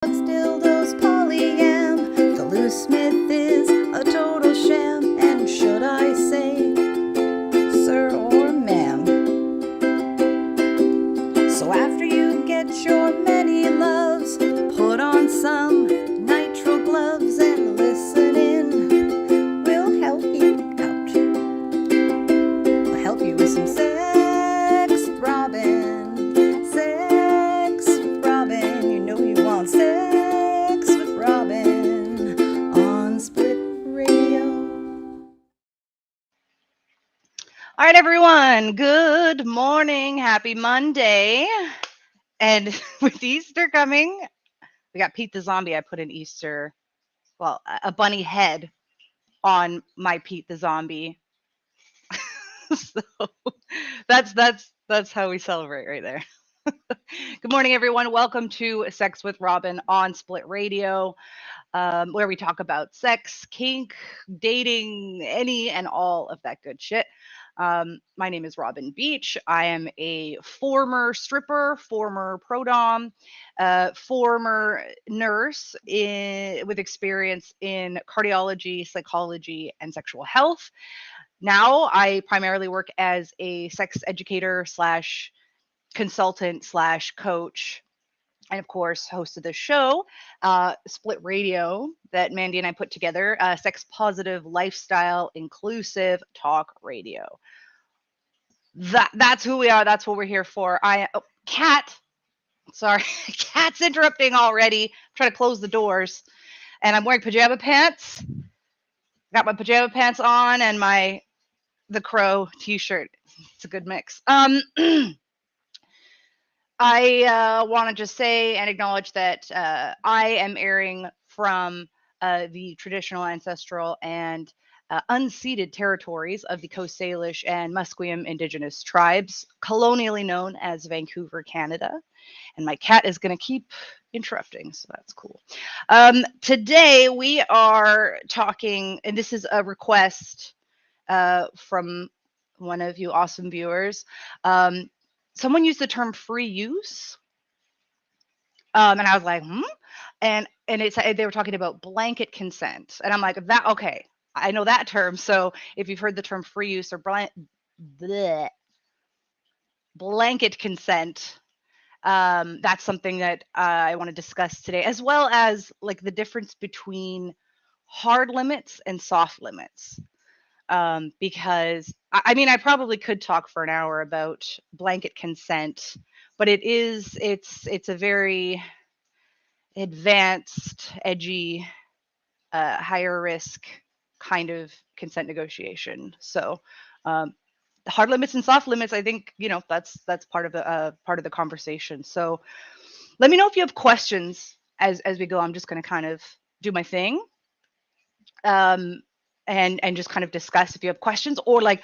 Dildos, polyam. The loose smith is a total sham. And should I say, sir or ma'am? So after you get your many loves, put on some nitrile gloves and listen in. We'll help you out. We'll help you with some sex with Robin. Sex with Robin. You know you want sex with Robin on Split Radio. All right, everyone. Good morning. Happy Monday. And with Easter coming, we got Pete the Zombie. I put an Easter, well, a bunny head on my Pete the Zombie. So that's how we celebrate right there. Good morning, everyone. Welcome to Sex with Robin on Split Radio, where we talk about sex, kink, dating, any and all of that good shit. My name is Robin Beach. I am a former stripper, former pro dom, former nurse with experience in cardiology, psychology, and sexual health. Now I primarily work as a sex educator slash consultant slash coach, and of course hosted the show, Split Radio, that Mandy and I put together, sex positive lifestyle inclusive talk radio. That's who we are. That's what we're here for. Cat, sorry, Cat's interrupting already. I'm trying to close the doors, and I'm wearing pajama pants. Got my pajama pants on and my The Crow t-shirt. It's a good mix. I want to just say and acknowledge that I am airing from the traditional, ancestral, and unceded territories of the Coast Salish and Musqueam Indigenous tribes, colonially known as Vancouver, Canada. And my cat is going to keep interrupting, so that's cool. Today we are talking, and this is a request from one of you awesome viewers. Someone used the term free use, and I was like, and they were talking about blanket consent, and I'm like, that okay, I know that term. So if you've heard the term free use or blanket consent, that's something that I want to discuss today, as well as like the difference between hard limits and soft limits. Because I mean, I probably could talk for an hour about blanket consent, but it's a very advanced, edgy, higher risk kind of consent negotiation. So, hard limits and soft limits, I think, that's part of the conversation. So, let me know if you have questions as we go. I'm just going to kind of do my thing. And just kind of discuss if you have questions, or like,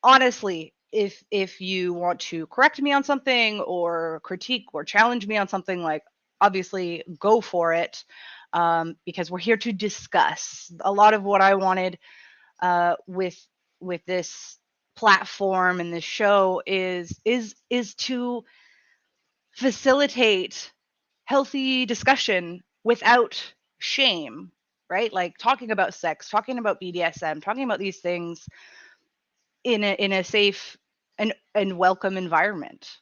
honestly, if you want to correct me on something or critique or challenge me on something, like, obviously go for it, because we're here to discuss. A lot of what I wanted with this platform and this show is to facilitate healthy discussion without shame, right? Like talking about sex, talking about BDSM, talking about these things in a safe and welcome environment,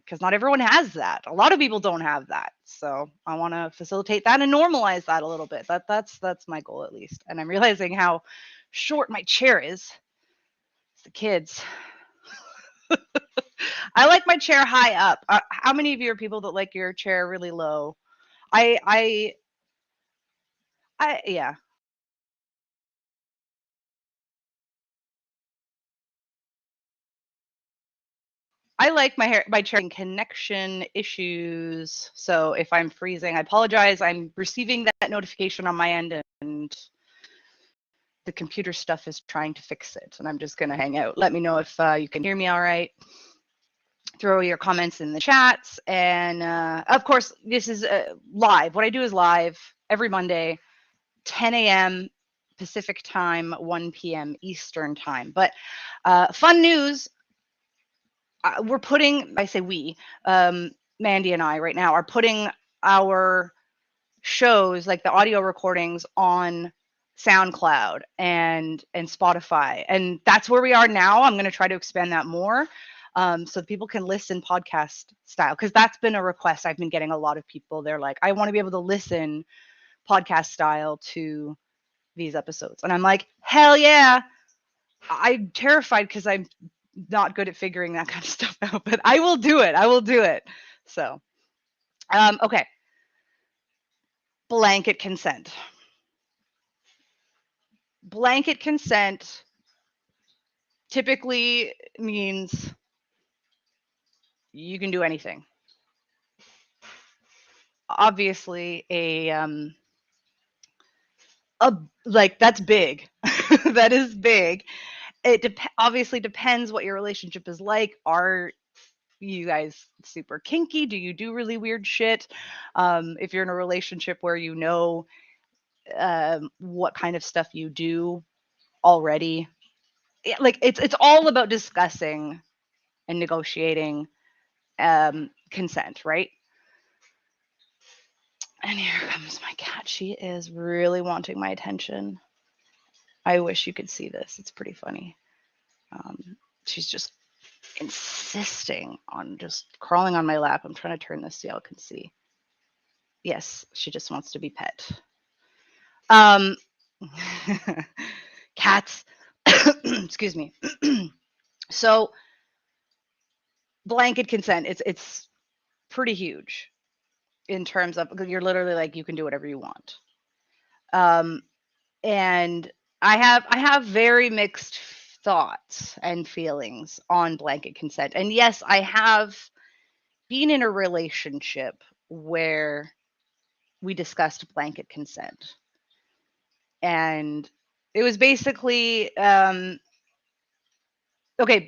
because not everyone has that. A lot of people don't have that. So I want to facilitate that and normalize that a little bit. That's my goal, at least. And I'm realizing how short my chair is. It's the kids. I like my chair high up. How many of you are people that like your chair really low? I yeah. I like my chair connection issues. So if I'm freezing, I apologize. I'm receiving that notification on my end, and the computer stuff is trying to fix it. And I'm just going to hang out. Let me know if you can hear me all right. Throw your comments in the chats. And of course, this is live. What I do is live every Monday, 10 a.m. Pacific time, 1 p.m. Eastern time. But fun news, we're putting, I say we, Mandy and I right now are putting our shows, like the audio recordings, on SoundCloud and Spotify, and that's where we are now. I'm going to try to expand that more, so that people can listen podcast style, because that's been a request I've been getting a lot of people. They're like, I want to be able to listen podcast style to these episodes, and I'm like, hell yeah. I'm terrified because I'm not good at figuring that kind of stuff out, but I will do it. I will do it. So, okay. Blanket consent. Blanket consent typically means you can do anything. Obviously, like, that's big. That is big. It obviously depends what your relationship is like. Are you guys super kinky? Do you do really weird shit? If you're in a relationship where you know what kind of stuff you do already, like, it's all about discussing and negotiating consent, right? And here comes my cat. She is really wanting my attention. I wish you could see this. It's pretty funny. She's just insisting on just crawling on my lap. I'm trying to turn this so y'all can see. Yes, she just wants to be pet. Cats. Excuse me. So, blanket consent, it's pretty huge in terms of, you're literally like, you can do whatever you want. And I have very mixed thoughts and feelings on blanket consent. And yes, I have been in a relationship where we discussed blanket consent. And it was basically okay,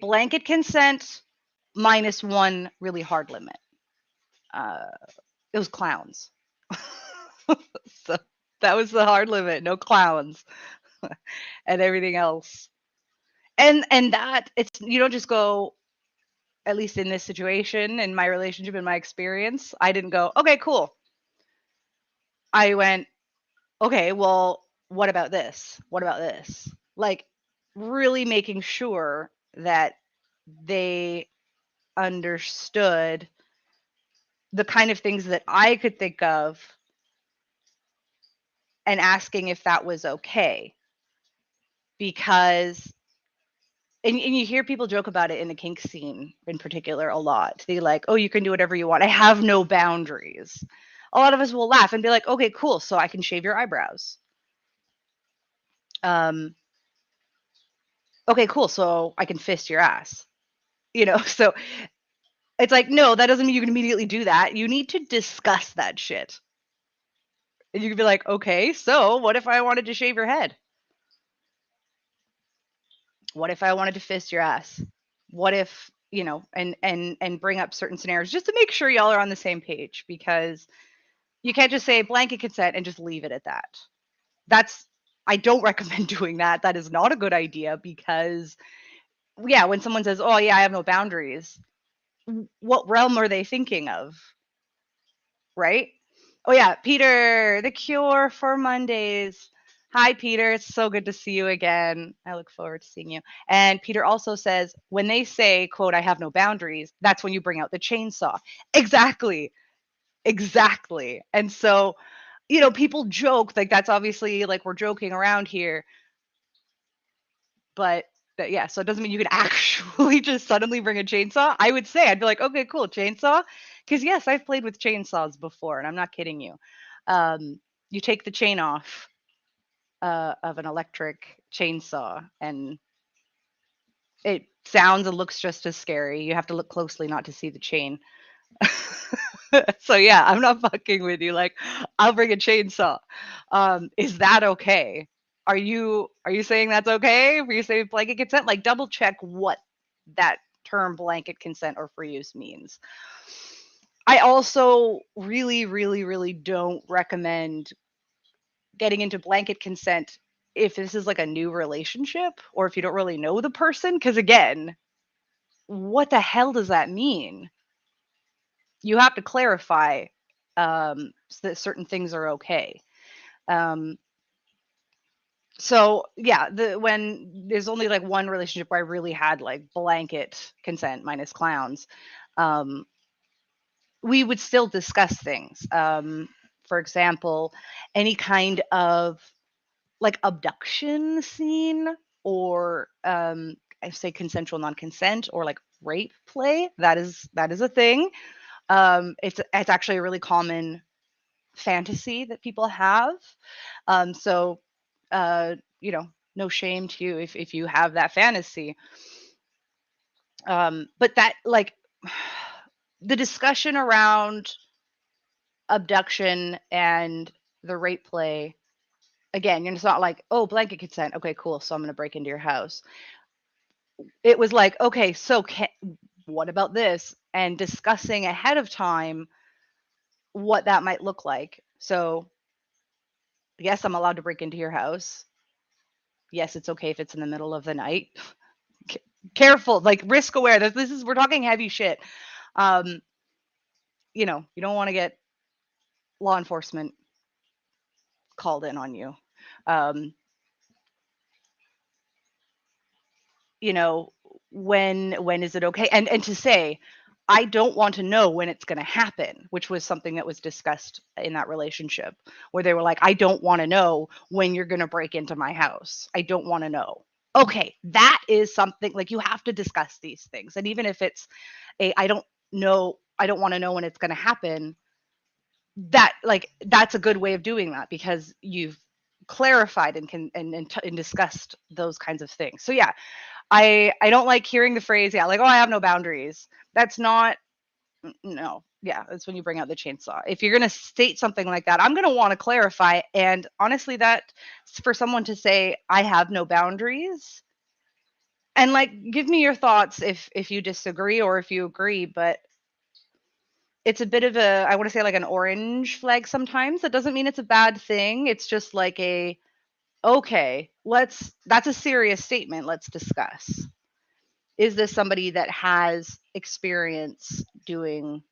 blanket consent minus one really hard limit. It was clowns. So that was the hard limit, no clowns. And everything else. And that, it's, you don't just go, at least in this situation, in my relationship, in my experience, I didn't go, okay, cool. I went, okay, well, what about this? What about this? Like, really making sure that they understood the kind of things that I could think of, and asking if that was okay. Because, and you hear people joke about it in the kink scene in particular a lot. They like, oh, you can do whatever you want. I have no boundaries. A lot of us will laugh and be like, okay, cool. So I can shave your eyebrows. Okay, cool. So I can fist your ass. So it's like, no, that doesn't mean you can immediately do that. You need to discuss that shit. And you can be like, okay, so what if I wanted to shave your head? What if I wanted to fist your ass? What if, and bring up certain scenarios just to make sure y'all are on the same page, because you can't just say blanket consent and just leave it at that. I don't recommend doing that. That is not a good idea, because yeah, when someone says, oh yeah, I have no boundaries, what realm are they thinking of? Right? Oh yeah, Peter, the cure for Mondays. Hi, Peter. It's so good to see you again. I look forward to seeing you. And Peter also says, when they say, quote, I have no boundaries, that's when you bring out the chainsaw. Exactly. Exactly. And so, people joke, like, that's obviously, like, we're joking around here. But yeah, so it doesn't mean you can actually just suddenly bring a chainsaw. I would say, I'd be like, okay, cool, chainsaw. Because yes, I've played with chainsaws before, and I'm not kidding you. You take the chain off of an electric chainsaw, and it sounds and looks just as scary. You have to look closely not to see the chain. So yeah, I'm not fucking with you. Like, I'll bring a chainsaw. Is that okay? Are you saying that's okay? Were you saying blanket consent? Like, double check what that term blanket consent or free use means. I also really, really, really don't recommend getting into blanket consent if this is like a new relationship, or if you don't really know the person. Because again, what the hell does that mean? You have to clarify so that certain things are okay. Um, so yeah, when there's only like one relationship where I really had like blanket consent minus clowns, um, we would still discuss things. For example, any kind of like abduction scene, or I say consensual non-consent, or like rape play. That is a thing. It's actually a really common fantasy that people have. So you know, no shame to you if you have that fantasy. But that like the discussion around abduction and the rape play, again, it's not like, oh, blanket consent, okay, cool, so I'm going to break into your house. It was like, okay, so what about this, and discussing ahead of time what that might look like. So yes, I'm allowed to break into your house. Yes, it's okay if it's in the middle of the night. Careful, like risk aware. This is, we're talking heavy shit. um you know, you don't want to get law enforcement called in on you. um you know, when is it okay, and to say, I don't want to know when it's going to happen, which was something that was discussed in that relationship, where they were like, I don't want to know when you're going to break into my house. I don't want to know. Okay, that is something, like, you have to discuss these things. And even if it's I don't know, I don't want to know when it's going to happen, that, like, that's a good way of doing that, because you've clarified and can and discussed those kinds of things. So yeah, I don't like hearing the phrase, yeah, like, oh, I have no boundaries. That's not, no. Yeah, that's when you bring out the chainsaw. If you're going to state something like that, I'm going to want to clarify. And honestly, that, for someone to say, I have no boundaries, and like, give me your thoughts if you disagree or if you agree, but it's a bit of a, I want to say, like, an orange flag sometimes. That doesn't mean it's a bad thing. It's just like a, okay, that's a serious statement. Let's discuss. Is this somebody that has experience doing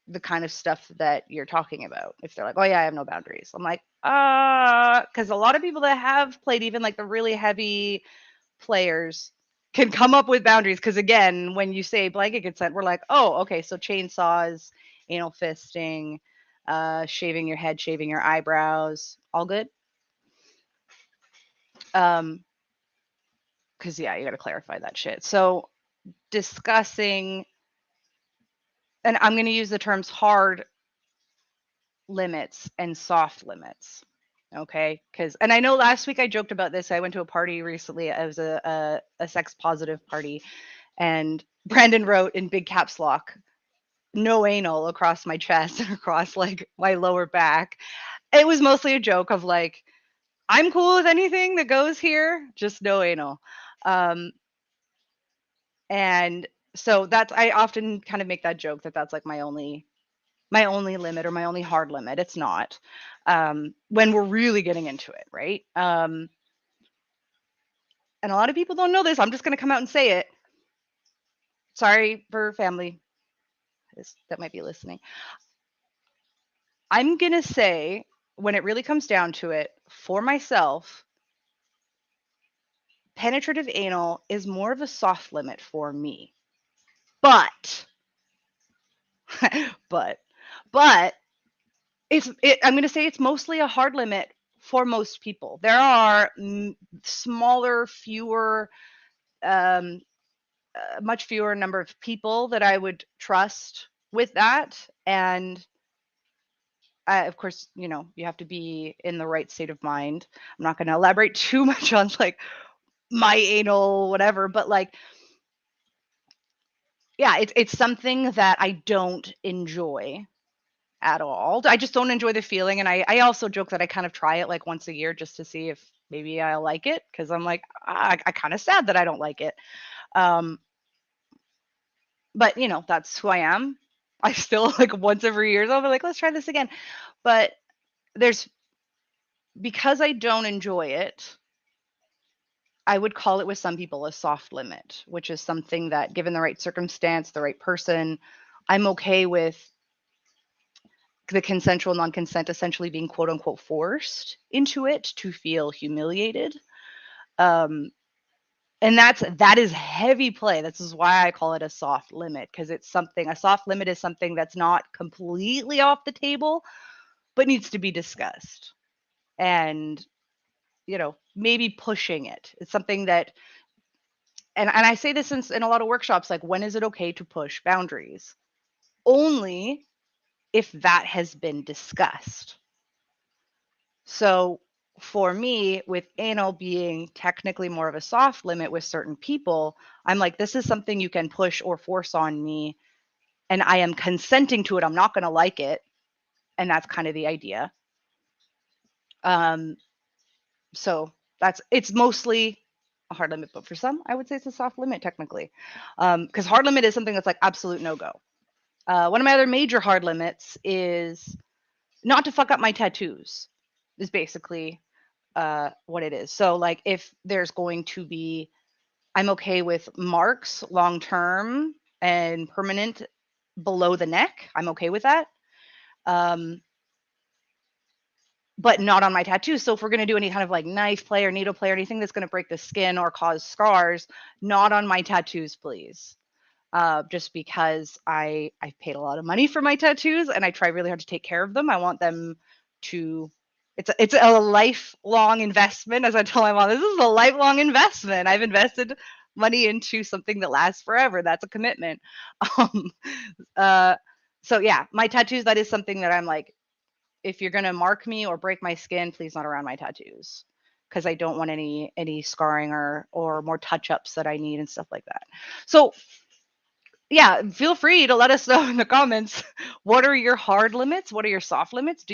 the kind of stuff that you're talking about? If they're like, oh yeah, I have no boundaries, I'm like, because a lot of people that have played, even like the really heavy players, can come up with boundaries. Because again, when you say blanket consent, we're like, oh, okay, so chainsaws, anal fisting, shaving your head, shaving your eyebrows, all good. Because yeah, you got to clarify that shit. So discussing, and I'm going to use the terms hard limits and soft limits. Okay. Because, and I know last week I joked about this. I went to a party recently. It was a sex positive party. And Brandon wrote in big caps lock, no anal, across my chest and across like my lower back. It was mostly a joke of like, I'm cool with anything that goes here, just no anal. Um, and so that's, I often kind of make that joke that that's like my only limit, or my only hard limit. It's not, when we're really getting into it, right? And a lot of people don't know this. I'm just going to come out and say it. Sorry for family that might be listening. I'm going to say, when it really comes down to it, for myself, penetrative anal is more of a soft limit for me. But, but, but I'm going to say it's mostly a hard limit for most people. There are smaller, fewer, um, much fewer number of people that I would trust with that. And of course, you know, you have to be in the right state of mind. I'm not going to elaborate too much on like my anal whatever, but like, yeah, it's something that I don't enjoy at all. I just don't enjoy the feeling. And I also joke that I kind of try it like once a year just to see if maybe I'll like it, because I'm like, I kind of sad that I don't like it. Um, but you know, that's who I am. I still like once every year, I'll be like, let's try this again. But there's, because I don't enjoy it, I would call it with some people a soft limit, which is something that, given the right circumstance, the right person, I'm okay with the consensual non-consent essentially being quote unquote forced into it to feel humiliated. Um, and that is heavy play. This is why I call it a soft limit, because it's something, a soft limit is something that's not completely off the table, but needs to be discussed. And, maybe pushing it. It's something that, and I say this in a lot of workshops, like, when is it okay to push boundaries? Only if that has been discussed. So for me, with anal being technically more of a soft limit with certain people, I'm like, this is something you can push or force on me, and I am consenting to it. I'm not going to like it. And that's kind of the idea. Um, so it's mostly a hard limit, but for some, I would say it's a soft limit technically. Because hard limit is something that's like absolute no go. One of my other major hard limits is not to fuck up my tattoos, is basically what it is. So like if there's going to be, I'm okay with marks long term and permanent below the neck. I'm okay with that. But not on my tattoos. So if we're going to do any kind of like knife play or needle play or anything that's going to break the skin or cause scars, not on my tattoos, please. Just because I paid a lot of money for my tattoos and I try really hard to take care of them. I want them to. It's a lifelong investment. As I tell my mom, this is a lifelong investment. I've invested money into something that lasts forever. That's a commitment. Um, so yeah, my tattoos. That is something that I'm like, if you're gonna mark me or break my skin, please not around my tattoos, because I don't want any scarring or more touch ups that I need and stuff like that. So yeah, feel free to let us know in the comments. What are your hard limits? What are your soft limits?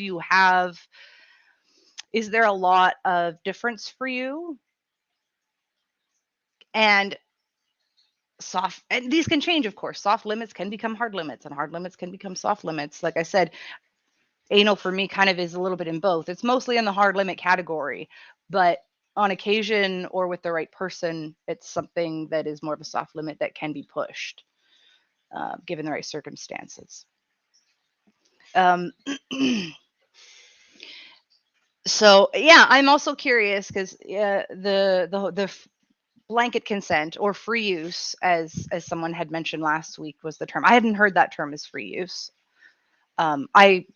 Is there a lot of difference for you? And these can change, of course. Soft limits can become hard limits, and hard limits can become soft limits. Like I said, anal for me kind of is a little bit in both. It's mostly in the hard limit category, but on occasion or with the right person, it's something that is more of a soft limit that can be pushed, given the right circumstances. So yeah, I'm also curious because the blanket consent or free use, as someone had mentioned last week, was the term. I hadn't heard that term as free use. I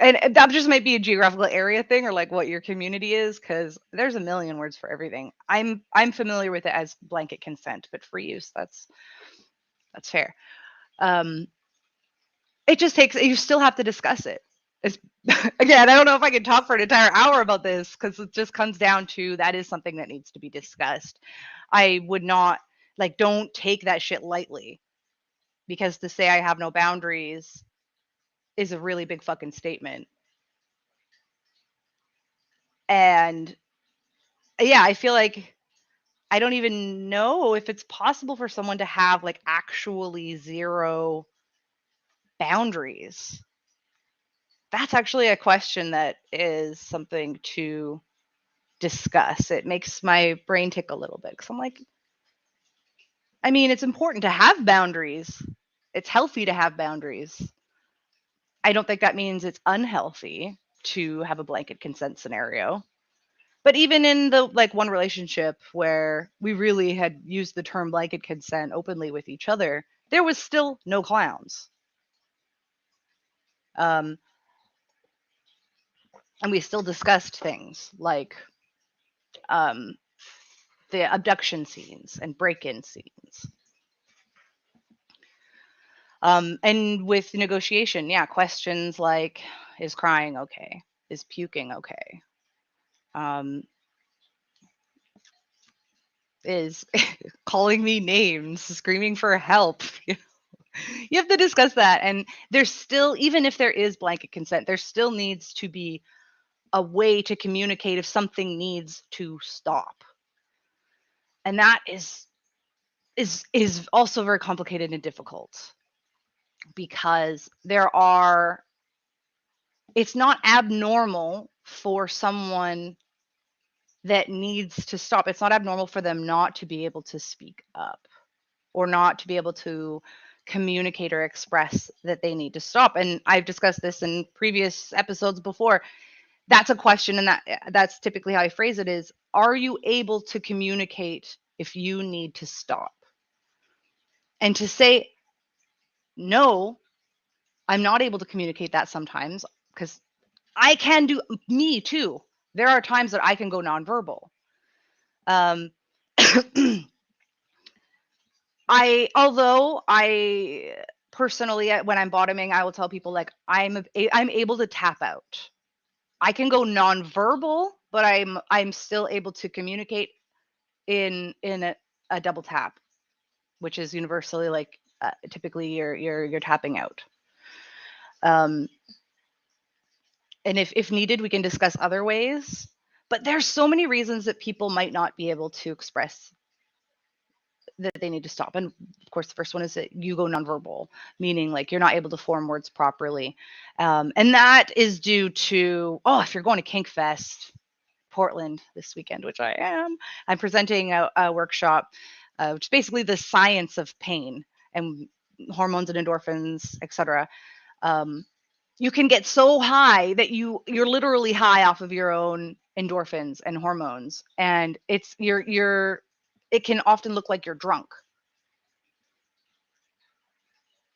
And that just might be a geographical area thing or like what your community is, because there's a million words for everything. I'm familiar with it as blanket consent, but free use, that's fair. Um, it just takes, you still have to discuss it. It's, again, I don't know if I could talk for an entire hour about this because it just comes down to that is something that needs to be discussed. I would not, like, don't take that shit lightly, because to say I have no boundaries is a really big fucking statement. And yeah, I feel like I don't even know if it's possible for someone to have like actually zero boundaries. That's actually a question that is something to discuss. It makes my brain tick a little bit because I'm like, I mean, it's important to have boundaries. It's healthy to have boundaries. I don't think that means it's unhealthy to have a blanket consent scenario. But even in the like one relationship where we really had used the term blanket consent openly with each other, there was still no clowns. Um, and we still discussed things like um, the abduction scenes and break-in scenes. And with negotiation, yeah, questions like, is crying okay? Is puking okay? Is calling me names, screaming for help? You have to discuss that. And there's still, even if there is blanket consent, there still needs to be a way to communicate if something needs to stop. And that is also very complicated and difficult, because it's not abnormal for someone that needs to stop. It's not abnormal for them not to be able to speak up or not to be able to communicate or express that they need to stop. And I've discussed this in previous episodes before. That's a question, and that's typically how I phrase it is, are you able to communicate if you need to stop? And to say, no, I'm not able to communicate that sometimes, because I can do, me too. There are times that I can go nonverbal. Um, although I personally, when I'm bottoming, I will tell people like I'm able to tap out. I can go nonverbal, but I'm still able to communicate in a double tap, which is universally like typically you're tapping out. Um, and if needed, we can discuss other ways. But there's so many reasons that people might not be able to express that they need to stop. And of course, the first one is that you go nonverbal, meaning like you're not able to form words properly. And that is due to, if you're going to Kink Fest, Portland this weekend, which I am, I'm presenting a workshop, which is basically the science of pain and hormones and endorphins, etc. You can get so high that you're literally high off of your own endorphins and hormones, and it can often look like you're drunk.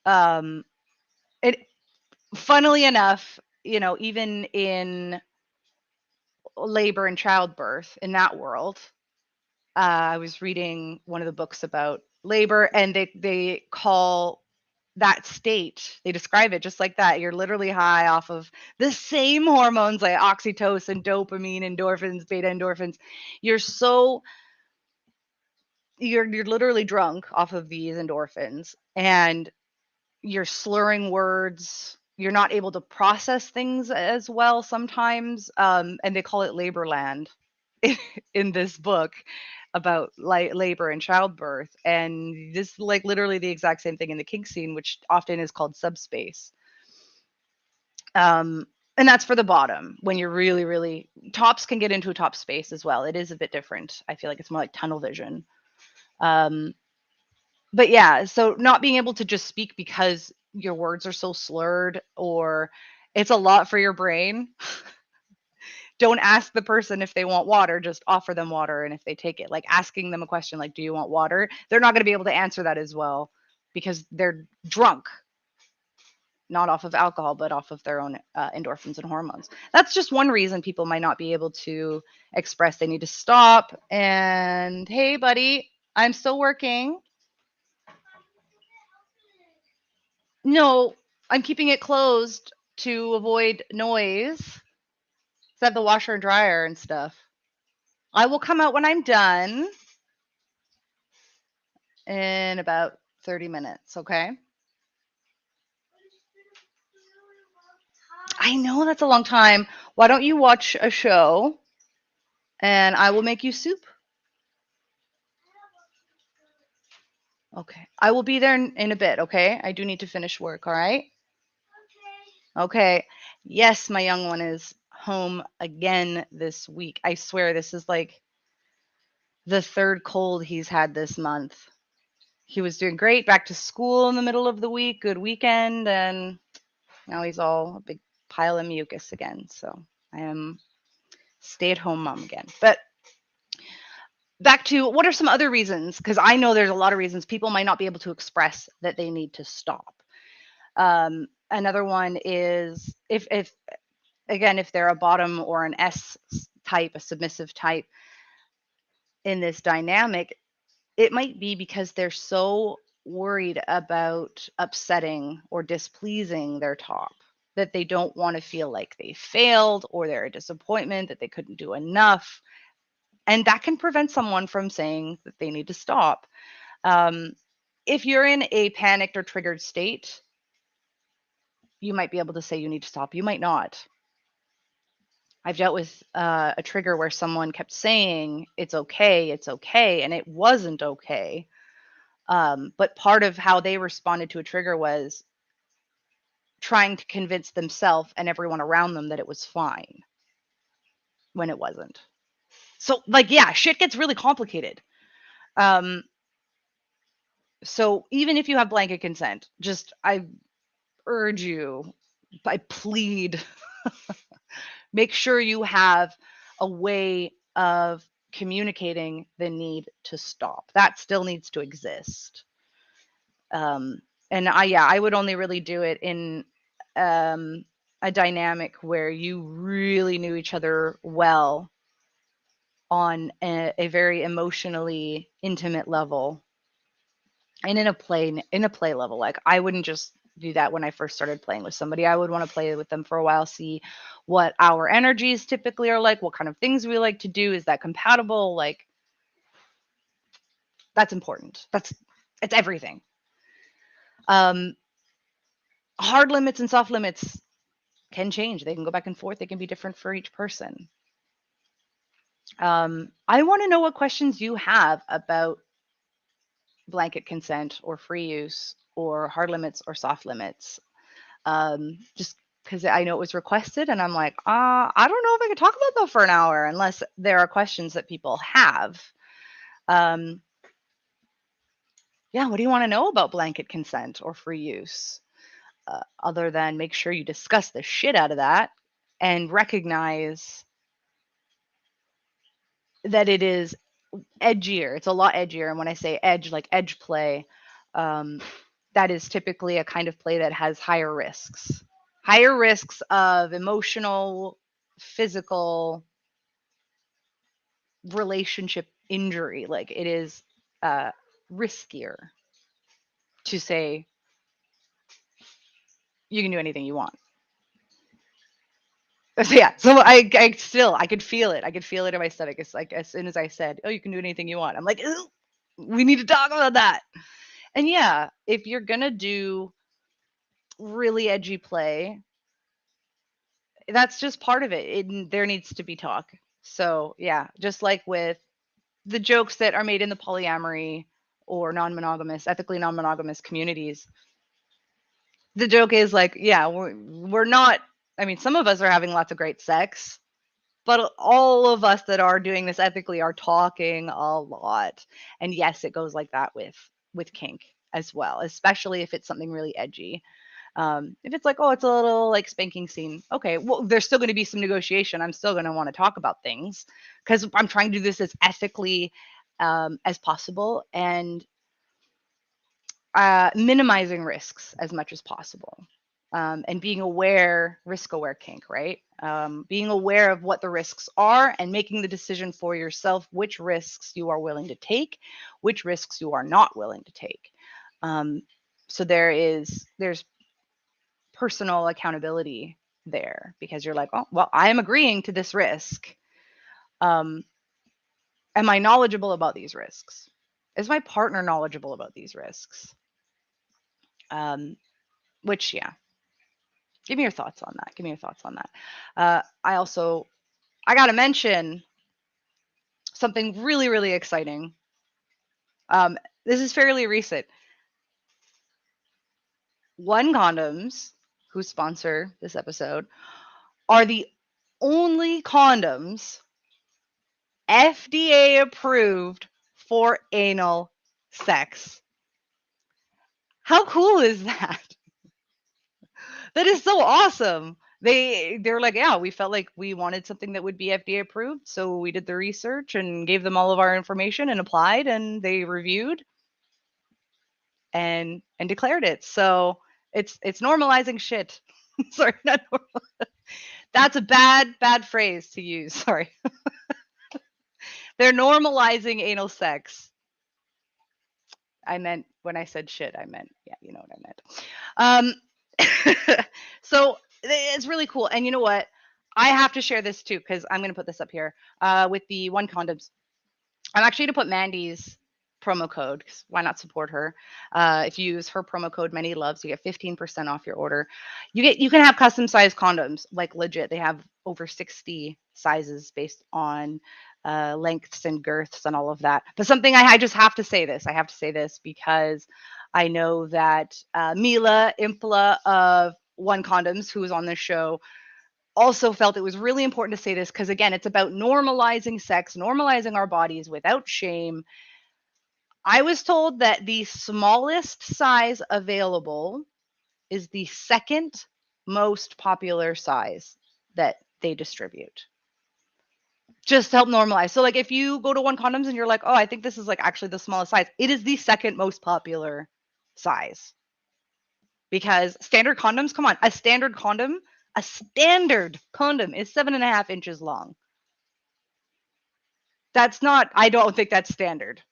It, funnily enough, even in labor and childbirth, in that world, I was reading one of the books about labor, and they call that state, they describe it just like that. You're literally high off of the same hormones like oxytocin, dopamine, endorphins, beta endorphins. You're literally drunk off of these endorphins, and you're slurring words. You're not able to process things as well sometimes. And they call it labor land in this book about labor and childbirth. And this is like literally the exact same thing in the kink scene, which often is called subspace. And that's for the bottom. When you're really, really, tops can get into a top space as well. It is a bit different. I feel like it's more like tunnel vision. But yeah, so not being able to just speak because your words are so slurred, or it's a lot for your brain. Don't ask the person if they want water, just offer them water. And if they take it, like asking them a question like, do you want water? They're not going to be able to answer that as well because they're drunk, not off of alcohol, but off of their own endorphins and hormones. That's just one reason people might not be able to express they need to stop. And hey, buddy, I'm still working. No, I'm keeping it closed to avoid noise. So I have the washer and dryer and stuff. I will come out when I'm done in about 30 minutes, okay? I know that's a long time. Why don't you watch a show and I will make you soup? Okay. I will be there in a bit, okay? I do need to finish work, all right? Okay. Yes, my young one is home again this week. I swear this is like the third cold he's had this month. He was doing great, back to school in the middle of the week, good weekend, and now he's all a big pile of mucus again. So I am stay-at-home mom again. But back to, what are some other reasons? Because I know there's a lot of reasons people might not be able to express that they need to stop. Another one is if again, if they're a bottom or an S type, a submissive type in this dynamic, it might be because they're so worried about upsetting or displeasing their top that they don't want to feel like they failed or they're a disappointment, that they couldn't do enough. And that can prevent someone from saying that they need to stop. If you're in a panicked or triggered state, you might be able to say you need to stop. You might not. I've dealt with a trigger where someone kept saying, it's okay, and it wasn't okay. But part of how they responded to a trigger was trying to convince themselves and everyone around them that it was fine when it wasn't. So, like, yeah, shit gets really complicated. So even if you have blanket consent, just I urge you, I plead, make sure you have a way of communicating the need to stop. That still needs to exist. And I would only really do it in a dynamic where you really knew each other well on a very emotionally intimate level and in a play level. Like I wouldn't just do that when I first started playing with somebody. I would want to play with them for a while, see what our energies typically are like, what kind of things we like to do. Is that compatible? Like that's important. It's everything. Um, hard limits and soft limits can change. They can go back and forth. They can be different for each person. I want to know what questions you have about blanket consent or free use or hard limits or soft limits. Just because I know it was requested, and I'm like, I don't know if I could talk about that for an hour unless there are questions that people have. Um, yeah, what do you want to know about blanket consent or free use? Other than make sure you discuss the shit out of that and recognize that it is edgier. It's a lot edgier. And when I say edge, like edge play, that is typically a kind of play that has higher risks of emotional, physical, relationship injury. Like it is riskier to say you can do anything you want. So yeah, so I could feel it. I could feel it in my stomach. It's like as soon as I said, "Oh, you can do anything you want," I'm like, "Ew, we need to talk about that." And yeah, if you're gonna do really edgy play, that's just part of it. There needs to be talk. So yeah, just like with the jokes that are made in the polyamory or non-monogamous, ethically non-monogamous communities, the joke is like, yeah, we're not. I mean, some of us are having lots of great sex, but all of us that are doing this ethically are talking a lot. And yes, it goes like that with kink as well, especially if it's something really edgy. If it's like, oh, it's a little like spanking scene, okay, well, there's still going to be some negotiation. I'm still going to want to talk about things because I'm trying to do this as ethically as possible and minimizing risks as much as possible. And being aware, risk aware kink, right? Being aware of what the risks are and making the decision for yourself which risks you are willing to take, which risks you are not willing to take. So there's personal accountability there because you're like, oh, well, I am agreeing to this risk. Am I knowledgeable about these risks? Is my partner knowledgeable about these risks? Which, yeah, give me your thoughts on that. Give me your thoughts on that. I got to mention something really, really exciting. This is fairly recent. One Condoms, who sponsor this episode, are the only condoms FDA approved for anal sex. How cool is that? That is so awesome. They're like, yeah, we felt like we wanted something that would be FDA approved, so we did the research and gave them all of our information and applied, and they reviewed and declared it. So it's normalizing shit. Sorry, not normal. That's a bad phrase to use. Sorry. They're normalizing anal sex. I meant when I said shit, I meant, yeah, you know what I meant. So it's really cool. And you know what? I have to share this too, because I'm going to put this up here with the One Condoms. I'm actually going to put Mandy's promo code, because why not support her? If you use her promo code Many Loves, you get 15% off your order. You can have custom sized condoms, like legit. They have over 60 sizes based on lengths and girths and all of that. But something I just have to say this. I have to say this because I know that Mila Impala of One Condoms, who was on this show, also felt it was really important to say this because, again, it's about normalizing sex, normalizing our bodies without shame. I was told that the smallest size available is the second most popular size that they distribute. Just to help normalize. So like if you go to One Condoms and you're like, oh, I think this is like actually the smallest size, it is the second most popular size. Because standard condoms, come on, a standard condom is 7.5 inches long. That's not, I don't think that's standard.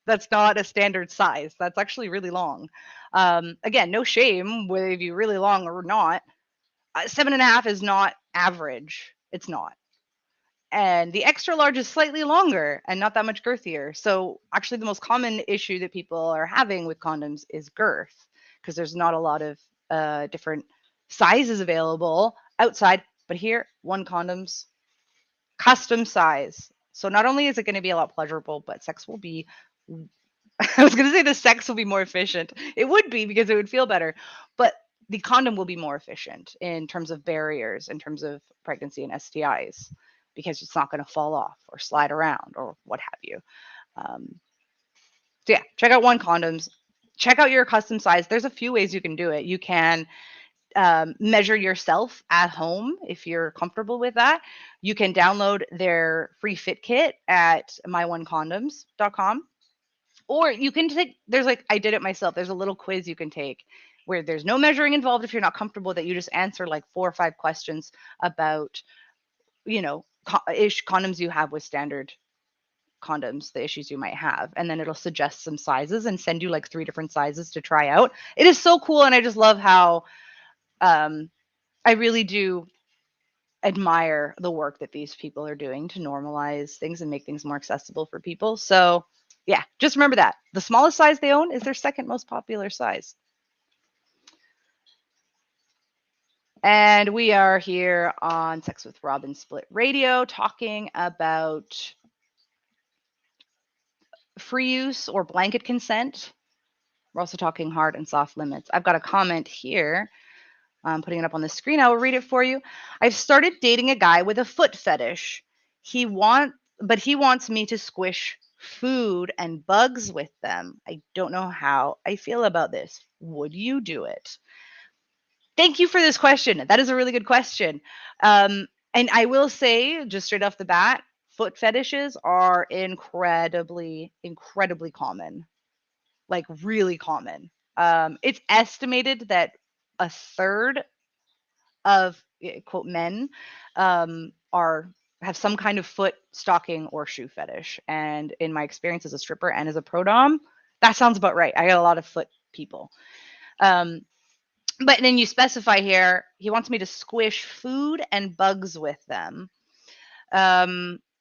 That's not a standard size. That's actually really long. Again, no shame whether you really long or not. 7.5 is not average. It's not. And the extra large is slightly longer and not that much girthier. So actually the most common issue that people are having with condoms is girth, because there's not a lot of different sizes available outside. But here, One Condoms, custom size. So not only is it going to be a lot pleasurable, but sex will be, I was going to say the sex will be more efficient. It would be, because it would feel better, but the condom will be more efficient in terms of barriers, in terms of pregnancy and STIs, because it's not going to fall off or slide around or what have you. So yeah, check out One Condoms. Check out your custom size. There's a few ways you can do it. You can measure yourself at home if you're comfortable with that. You can download their free fit kit at myonecondoms.com. Or you can take, there's like, I did it myself. There's a little quiz you can take where there's no measuring involved if you're not comfortable, that you just answer like 4 or 5 questions about, condoms you have with standard condoms, the issues you might have. And then it'll suggest some sizes and send you like 3 different sizes to try out. It is so cool. And I just love how I really do admire the work that these people are doing to normalize things and make things more accessible for people. So yeah, just remember that the smallest size they own is their second most popular size. And we are here on Sex with Robin Split Radio talking about free use or blanket consent. We're also talking hard and soft limits. I've got a comment here. I'm putting it up on the screen. I will read it for you. I've started dating a guy with a foot fetish. He wants me to squish food and bugs with them. I don't know how I feel about this. Would you do it? Thank you for this question. That is a really good question. And I will say, just straight off the bat, foot fetishes are incredibly, incredibly common. Like really common. It's estimated that a third of quote men have some kind of foot stocking or shoe fetish. And in my experience as a stripper and as a pro dom, that sounds about right. I got a lot of foot people. But then you specify here, he wants me to squish food and bugs with them.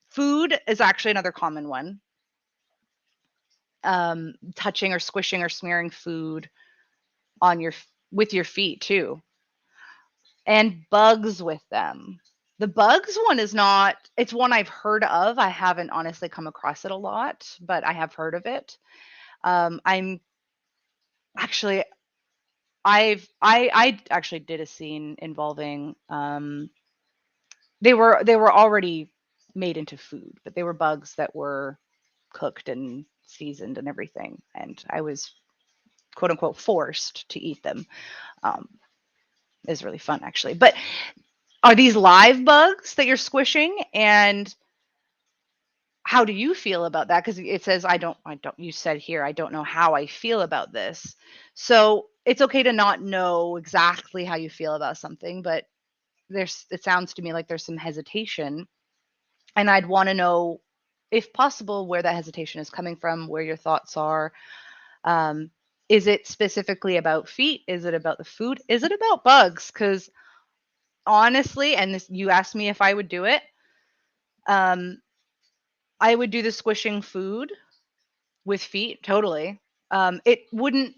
Food is actually another common one. Touching or squishing or smearing food on with your feet too. And bugs with them. The bugs one is not, it's one I've heard of. I haven't honestly come across it a lot, but I have heard of it. I actually did a scene involving they were already made into food, but they were bugs that were cooked and seasoned and everything, and I was quote unquote forced to eat them. It was really fun actually. But are these live bugs that you're squishing, and how do you feel about that? Because it says you said here, I don't know how I feel about this. So it's okay to not know exactly how you feel about something, but it sounds to me like there's some hesitation, and I'd want to know, if possible, where that hesitation is coming from, where your thoughts are. Is it specifically about feet? Is it about the food? Is it about bugs? Because honestly, and this, you asked me if I would do it. I would do the squishing food with feet, totally. It wouldn't,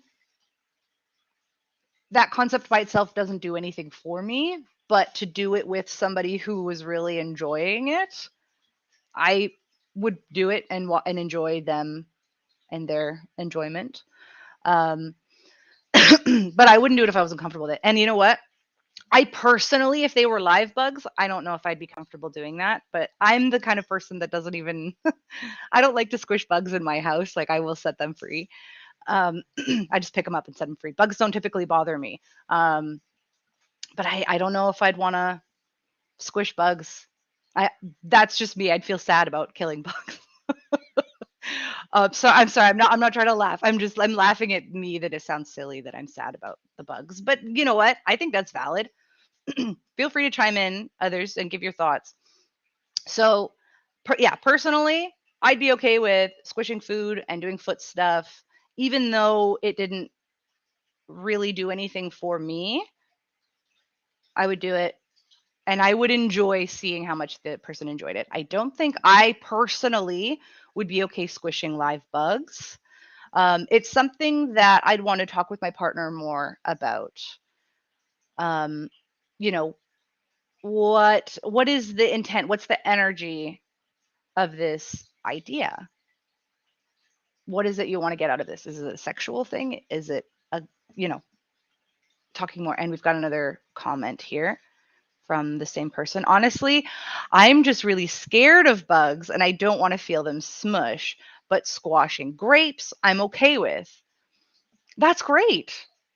that concept by itself doesn't do anything for me, but to do it with somebody who was really enjoying it, I would do it and enjoy them and their enjoyment. But I wouldn't do it if I wasn't comfortable with it. And you know what? I personally, if they were live bugs, I don't know if I'd be comfortable doing that, but I'm the kind of person that doesn't even I don't like to squish bugs in my house. Like I will set them free. I just pick them up and set them free. Bugs don't typically bother me. Um, but I don't know if I'd want to squish bugs. I That's just me. I'd feel sad about killing bugs. So I'm sorry. I'm not trying to laugh. I'm laughing at me that it sounds silly that I'm sad about the bugs. But you know what? I think that's valid. Feel free to chime in, others, and give your thoughts. So, yeah, personally, I'd be okay with squishing food and doing foot stuff, even though it didn't really do anything for me. I would do it and I would enjoy seeing how much the person enjoyed it. I don't think I personally would be okay squishing live bugs. It's something that I'd want to talk with my partner more about. Um, you know, what is the intent? What's the energy of this idea? What is it you want to get out of this? Is it a sexual thing? Is it a, you know, talking more? And we've got another comment here from the same person. Honestly, I'm just really scared of bugs and I don't want to feel them smush, but squashing grapes, I'm okay with. That's great.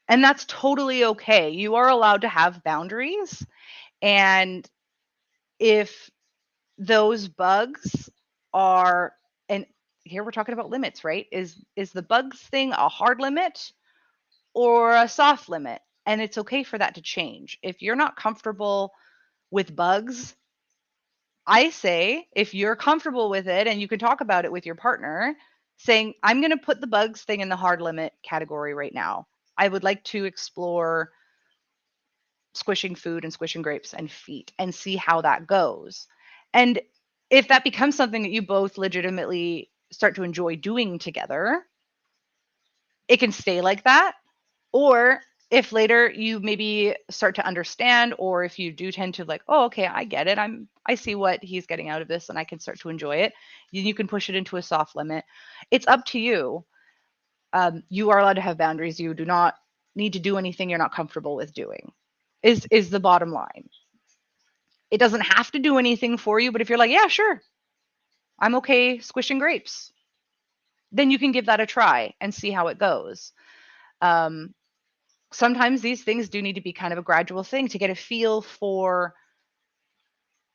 And that's totally okay. You are allowed to have boundaries. And if those bugs are, and here we're talking about limits, right? Is the bugs thing a hard limit or a soft limit? And it's okay for that to change. If you're not comfortable with bugs, I say if you're comfortable with it and you can talk about it with your partner, saying, I'm going to put the bugs thing in the hard limit category right now. I would like to explore squishing food and squishing grapes and feet and see how that goes. And if that becomes something that you both legitimately start to enjoy doing together, it can stay like that. Or if later you maybe start to understand, or if you do tend to like, oh, okay, I get it. I see what he's getting out of this and I can start to enjoy it. You can push it into a soft limit. It's up to you. You are allowed to have boundaries. You do not need to do anything you're not comfortable with doing. Is the bottom line. It doesn't have to do anything for you, but if you're like, yeah, sure, I'm okay squishing grapes, then you can give that a try and see how it goes. Um, Sometimes these things do need to be kind of a gradual thing to get a feel for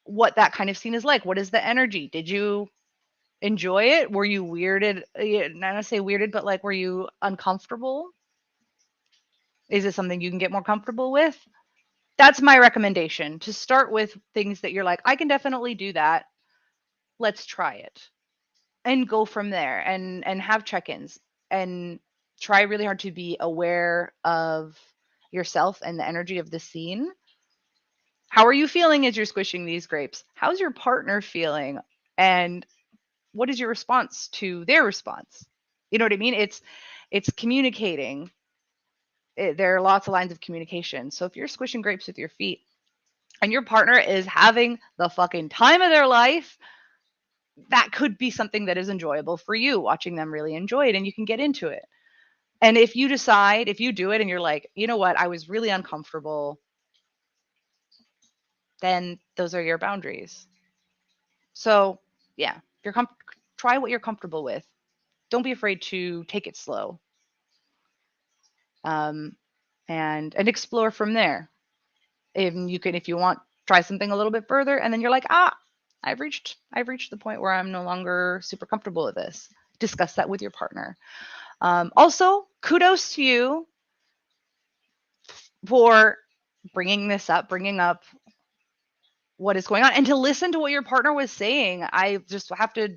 what that kind of scene is like. What is the energy? Did you enjoy it? Were you weirded? Not to say weirded, but like, were you uncomfortable? Is it something you can get more comfortable with? That's my recommendation, to start with things that you're like, I can definitely do that. Let's try it and go from there and have check-ins and try really hard to be aware of yourself and the energy of the scene. How are you feeling as you're squishing these grapes? How's your partner feeling? And what is your response to their response? You know what I mean? It's communicating. There are lots of lines of communication. So if you're squishing grapes with your feet and your partner is having the fucking time of their life, that could be something that is enjoyable for you, watching them really enjoy it and you can get into it. And if you decide, if you do it and you're like, you know what, I was really uncomfortable, then those are your boundaries. So, yeah, if you're try what you're comfortable with. Don't be afraid to take it slow. Um, and explore from there. If you want, try something a little bit further, and then you're like, I've reached the point where I'm no longer super comfortable with this. Discuss that with your partner. Also, kudos to you for bringing up what is going on, and to listen to what your partner was saying. I just have to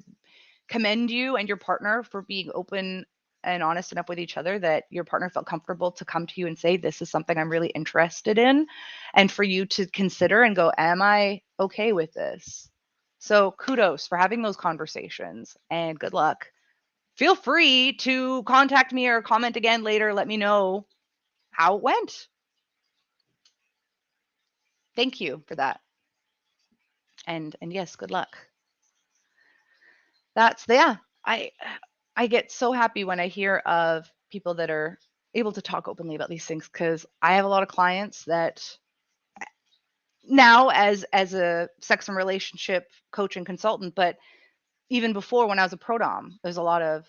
commend you and your partner for being open and honest enough with each other that your partner felt comfortable to come to you and say, this is something I'm really interested in, and for you to consider and go, am I okay with this? So kudos for having those conversations and good luck. Feel free to contact me or comment again later. Let me know how it went. Thank you for that. And yes, good luck. That's, yeah, I get so happy when I hear of people that are able to talk openly about these things, because I have a lot of clients that now as a sex and relationship coach and consultant, but even before when I was a pro dom, there's a lot of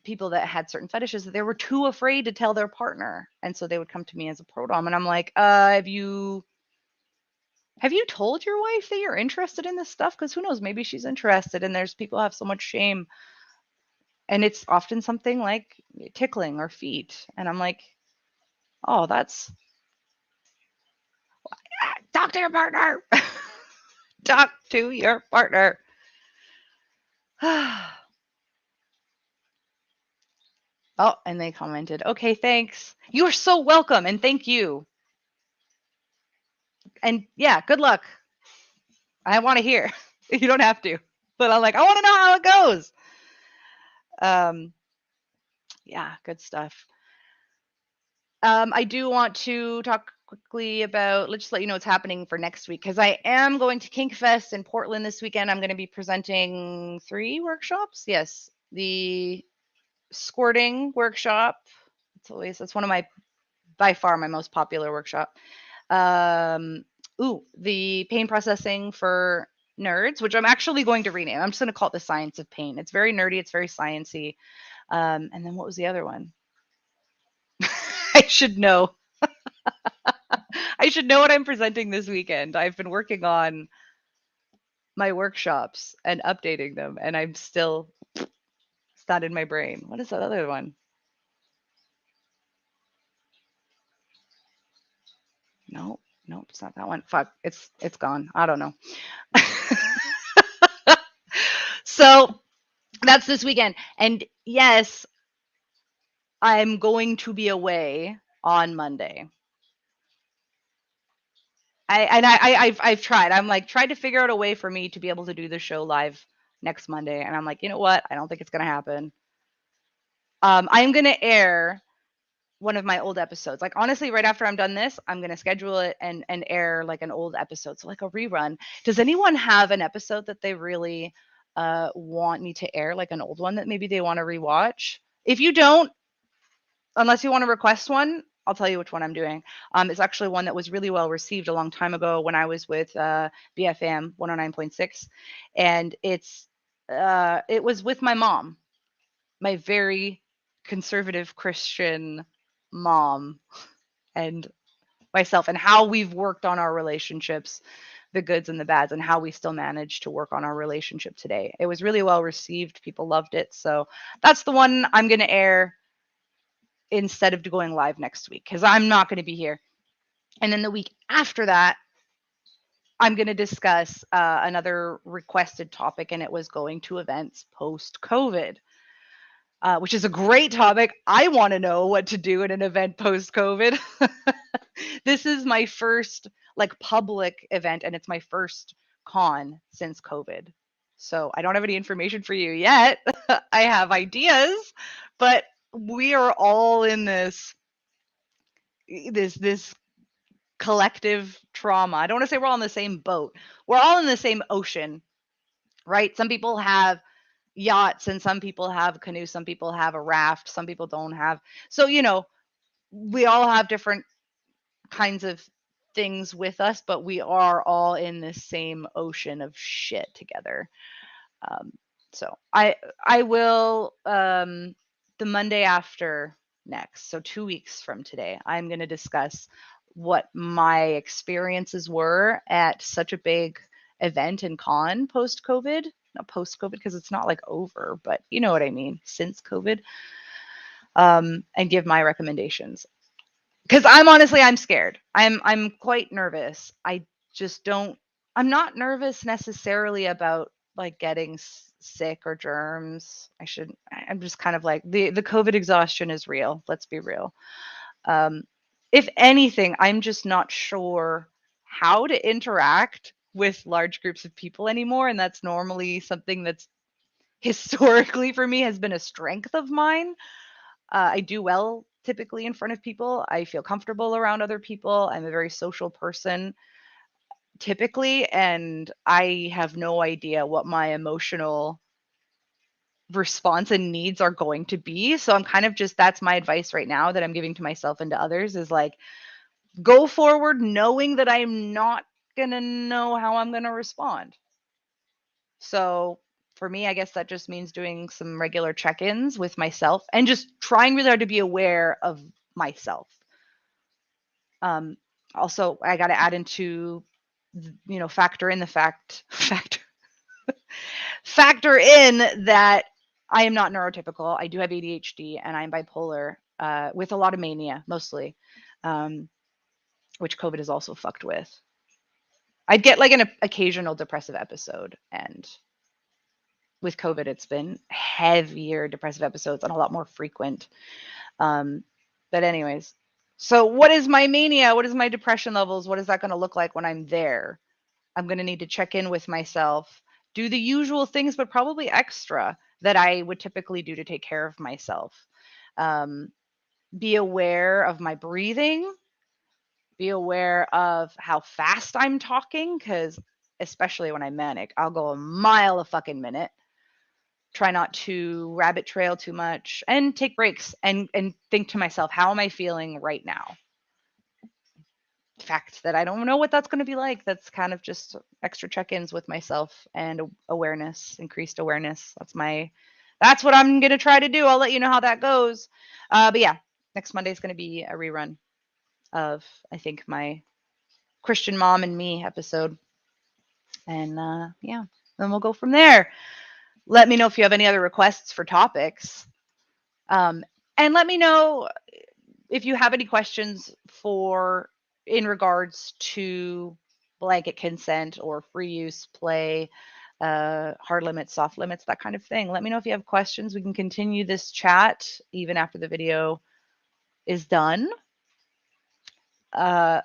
people that had certain fetishes that they were too afraid to tell their partner, and so they would come to me as a pro dom, and I'm like, have you told your wife that you're interested in this stuff? Because who knows, maybe she's interested, and there's people have so much shame, and it's often something like tickling or feet, and I'm like, oh, that's talk to your partner. Talk to your partner. Oh, and they commented, okay, thanks. You're so welcome, and thank you. And yeah, good luck. I want to hear. You don't have to, but I'm like, I want to know how it goes. Yeah, good stuff. I do want to talk quickly about, let's just let you know what's happening for next week, because I am going to Kink Fest in Portland this weekend. I'm going to be presenting 3 workshops. Yes, the squirting workshop. That's one of my, by far, my most popular workshop. The pain processing for nerds, which I'm actually going to rename. I'm just going to call it the science of pain. It's very nerdy. It's very sciencey. And then what was the other one? I should know. I should know what I'm presenting this weekend. I've been working on my workshops and updating them, and I'm still, it's not in my brain. What is that other one? No, nope, it's not that one. Fuck, it's gone. I don't know. So that's this weekend. And yes, I'm going to be away on Monday. I've tried. I'm like tried to figure out a way for me to be able to do the show live next Monday, and I'm like, you know what? I don't think it's gonna happen. I'm gonna air one of my old episodes. Like honestly, right after I'm done this, I'm gonna schedule it and air like an old episode, so like a rerun. Does anyone have an episode that they really want me to air, like an old one that maybe they want to rewatch? If you don't, unless you want to request one, I'll tell you which one I'm doing. It's actually one that was really well received a long time ago when I was with BFM 109.6, and it was with my mom, my very conservative Christian mom, and myself, and how we've worked on our relationships, the goods and the bads, and how we still manage to work on our relationship today. It was really well received. People loved it. So that's the one I'm going to air instead of going live next week, because I'm not going to be here. And then the week after that, I'm going to discuss another requested topic, and it was going to events post COVID, which is a great topic. I want to know what to do at an event post COVID. This is my first like public event, and it's my first con since COVID. So I don't have any information for you yet. I have ideas, but we are all in this collective trauma. I don't want to say we're all in the same boat. We're all in the same ocean, right? Some people have yachts and some people have canoes, some people have a raft, some people don't have. So, we all have different kinds of things with us, but we are all in this same ocean of shit together. So I will the Monday after next, so 2 weeks from today, I'm going to discuss what my experiences were at such a big event and con post COVID. Not post COVID because it's not like over, but you know what I mean, since COVID. And give my recommendations. Because I'm scared. I'm quite nervous. I'm not nervous necessarily about like getting sick or germs. I'm just kind of like the COVID exhaustion is real. Let's be real. If anything, I'm just not sure how to interact with large groups of people anymore, and that's normally something that's historically for me has been a strength of mine. I do well typically in front of people. I feel comfortable around other people. I'm a very social person typically, and I have no idea what my emotional response and needs are going to be. So I'm kind of just, that's my advice right now that I'm giving to myself and to others, is like, go forward knowing that I'm not going to know how I'm going to respond. So for me, I guess that just means doing some regular check-ins with myself and just trying really hard to be aware of myself. Also, I got to add into, factor in that I am not neurotypical. I do have ADHD and I'm bipolar with a lot of mania, mostly, which COVID is also fucked with. I'd get like an occasional depressive episode, and with COVID, it's been heavier depressive episodes and a lot more frequent. But anyways, so what is my mania? What is my depression levels? What is that going to look like when I'm there? I'm going to need to check in with myself, do the usual things, but probably extra that I would typically do to take care of myself. Be aware of my breathing. Be aware of how fast I'm talking, because especially when I'm manic, I'll go a mile a fucking minute. Try not to rabbit trail too much and take breaks and think to myself, how am I feeling right now? Fact that I don't know what that's going to be like. That's kind of just extra check-ins with myself and awareness, increased awareness. That's what I'm going to try to do. I'll let you know how that goes. But yeah, next Monday is going to be a rerun of, I think, my Christian Mom and Me episode. And yeah, then we'll go from there. Let me know if you have any other requests for topics. And let me know if you have any questions in regards to blanket consent or free use play, hard limits, soft limits, that kind of thing. Let me know if you have questions. We can continue this chat even after the video is done. Let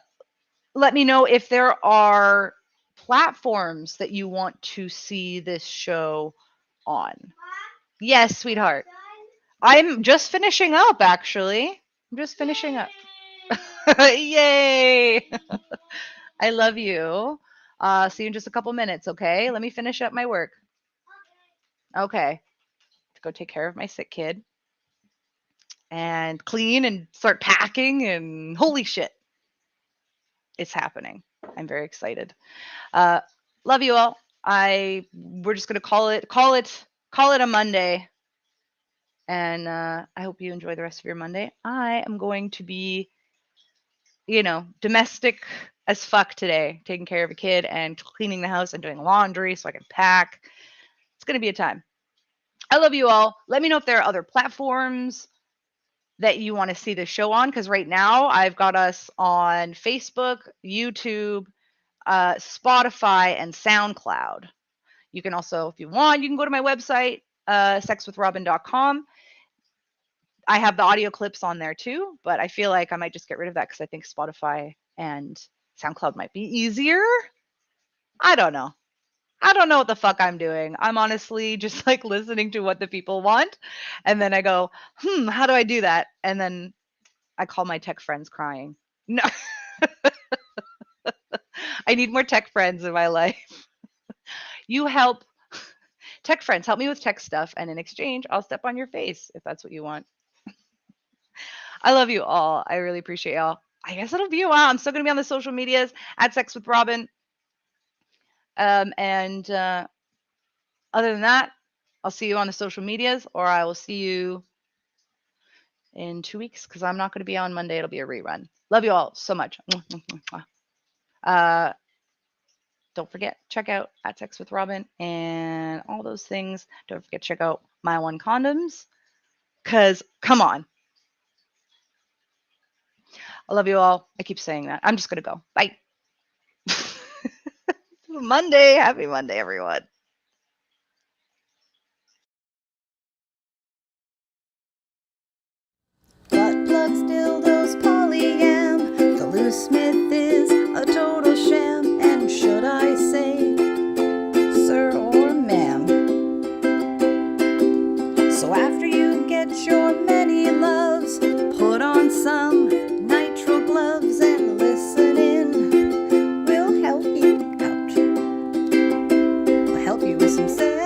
me know if there are platforms that you want to see this show on. Yes, sweetheart. I'm just finishing up, actually. I'm just finishing up. Yay! I love you. See you in just a couple minutes, okay? Let me finish up my work. Okay. Go take care of my sick kid and clean and start packing, and holy shit, it's happening. I'm very excited. Love you all. We're just gonna call it a Monday. And I hope you enjoy the rest of your Monday. I am going to be, domestic as fuck today, taking care of a kid and cleaning the house and doing laundry so I can pack. It's going to be a time. I love you all. Let me know if there are other platforms that you want to see the show on, because right now I've got us on Facebook, YouTube, Spotify, and SoundCloud. You can also, if you want, you can go to my website, sexwithrobin.com. I have the audio clips on there too, but I feel like I might just get rid of that because I think Spotify and SoundCloud might be easier. I don't know. I don't know what the fuck I'm doing. I'm honestly just like listening to what the people want. And then I go, how do I do that? And then I call my tech friends crying. No. I need more tech friends in my life. You help. Tech friends, help me with tech stuff. And in exchange, I'll step on your face if that's what you want. I love you all. I really appreciate y'all. I guess it'll be a while. I'm still going to be on the social medias at Sex with Robin. And other than that, I'll see you on the social medias, or I will see you in 2 weeks because I'm not going to be on Monday. It'll be a rerun. Love you all so much. Don't forget, check out at Sex with Robin and all those things. Don't forget to check out My One Condoms, because come on. I love you all. I keep saying that. I'm just going to go. Bye. Monday. Happy Monday, everyone. Butt plugs, dildos, polyam. The loose smith is a total sham. And should I say, sir or ma'am? So after you get your many loves, put on some nitrile gloves and listen in. We'll help you out. We'll help you with some sex.